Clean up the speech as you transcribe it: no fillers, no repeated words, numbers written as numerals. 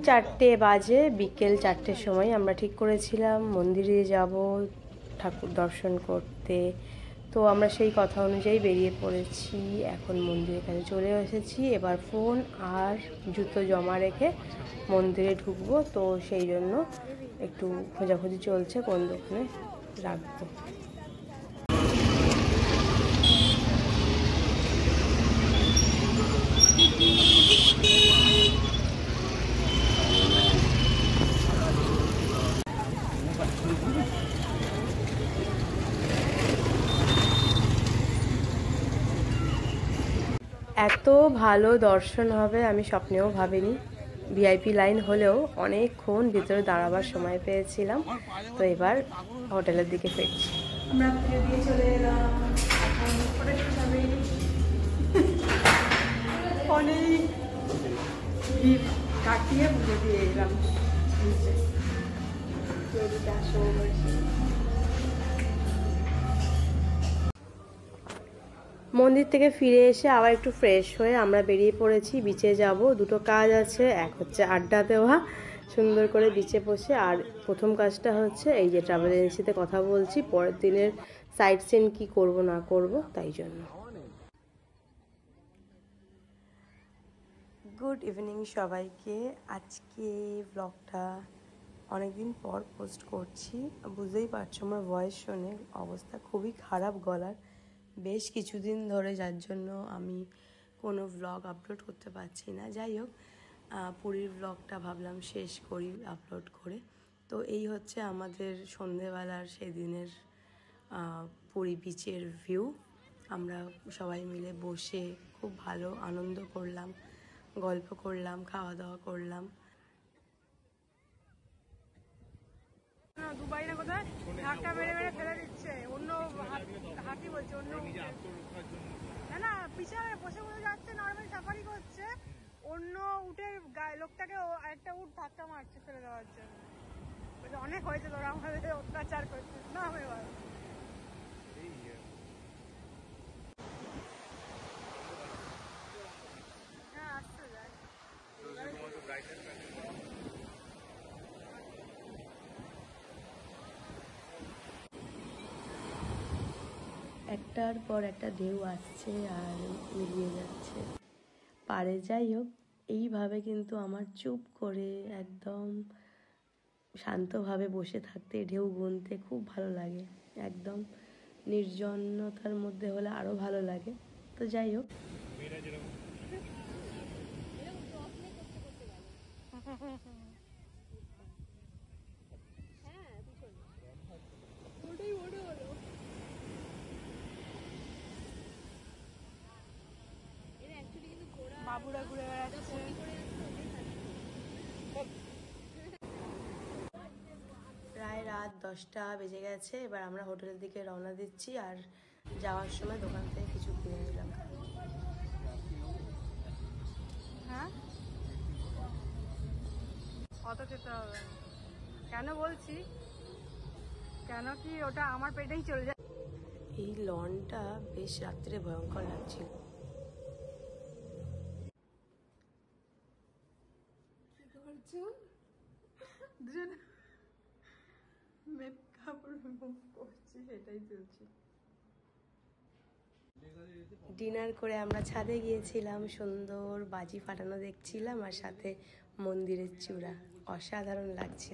4টে বাজে, বিকেল 4টের সময় আমরা ঠিক করেছিলাম মন্দিরে যাব ঠাকুর দর্শন করতে। তো আমরা সেই কথা অনুযায়ী বেরিয়ে পড়েছি। এখন মন্দিরের কাছে চলে এসেছি। এবার ফোন আর জুতো জমা রেখে মন্দিরে ঢুকবো। তো সেই জন্য একটু খোঁজাখুঁজি চলছে কোন দোকানে রাখবো। এত ভালো দর্শন হবে আমি স্বপ্নেও ভাবিনি। ভিআইপি লাইন হলেও অনেকক্ষণ ভিতরে দাঁড়াবার সময় পেয়েছিলাম। তো এবার হোটেলের দিকে ফিরছি। আমরা পুজো দিয়ে চলে এলাম। অনেক ভিড় কাটিয়ে পুজো দিয়ে এলাম। মন্দির থেকে ফিরে এসে আবার একটু ফ্রেশ হয়ে আমরা বেরিয়ে পড়েছি। বিচে যাব। দুটো কাজ আছে, এক হচ্ছে আড্ডা দেওয়া সুন্দর করে বিচে বসে, আর প্রথম কাজটা হচ্ছে এই যে ট্রাভেল এজেন্সিতে কথা বলছি পরের দিনের সাইট সিন কি করব না করব তাই জন্য। গুড ইভিনিং সবাইকে। আজকে ব্লগটা অনেকদিন পর পোস্ট করছি। বুঝতেই পারছো আমার ভয়েস শুনে অবস্থা খুবই খারাপ গলার বেশ কিছুদিন ধরে, যার জন্য আমি কোনো ব্লগ আপলোড করতে পারছি না। যাই হোক, পুরীর ব্লগটা ভাবলাম শেষ করি আপলোড করে। তো এই হচ্ছে আমাদের সন্ধেবেলার সেদিনের পুরী বিচের ভিউ। আমরা সবাই মিলে বসে খুব ভালো আনন্দ করলাম, গল্প করলাম, খাওয়া দাওয়া করলাম। দুবাই না কোথায় ধাক্কা মেরে মেরে ফেলে দিচ্ছে, অন্য হাতি বলছে, অন্য না না পিছনে বসে বসে যাচ্ছে, নর্মাল সাফারি করছে, অন্য উটের গায়ে লোকটাকে একটা উট ধাক্কা মারছে ফেলে দেওয়ার জন্য। অনেক হয়েছে তোরা আমাদের অত্যাচার করছিস না আমি বল। হ্যাঁ আসতে যায়। একটার পর একটা ঢেউ আসছে আর মিলিয়ে যাচ্ছে পারে। যাই হোক, এইভাবে কিন্তু আমার চুপ করে একদম শান্তভাবে বসে থাকতে, ঢেউ গুনতে খুব ভালো লাগে। একদম নির্জনতার মধ্যে হলে আরও ভালো লাগে। তো যাই হোক, বাবুরা ঘুরে বেড়াচ্ছে। প্রায় রাত 10টা বেজে গেছে। এবার আমরা হোটেলের দিকে রওনা দিচ্ছি, আর যাওয়ার সময় দোকান থেকে কিছু কিনে নিলাম। হ্যাঁ অত খেতে হবে কেন বলছি, কেন কি ওটা আমার পেটেই চলে যায়। এই লনটা বেশ রাত্রে ভয়ঙ্কর লাগছিল। ডিনার করে আমরা ছাদে গিয়েছিলাম, সুন্দর বাজি ফাটানো দেখছিলাম, আর সাথে মন্দিরের চূড়া অসাধারণ লাগছিল।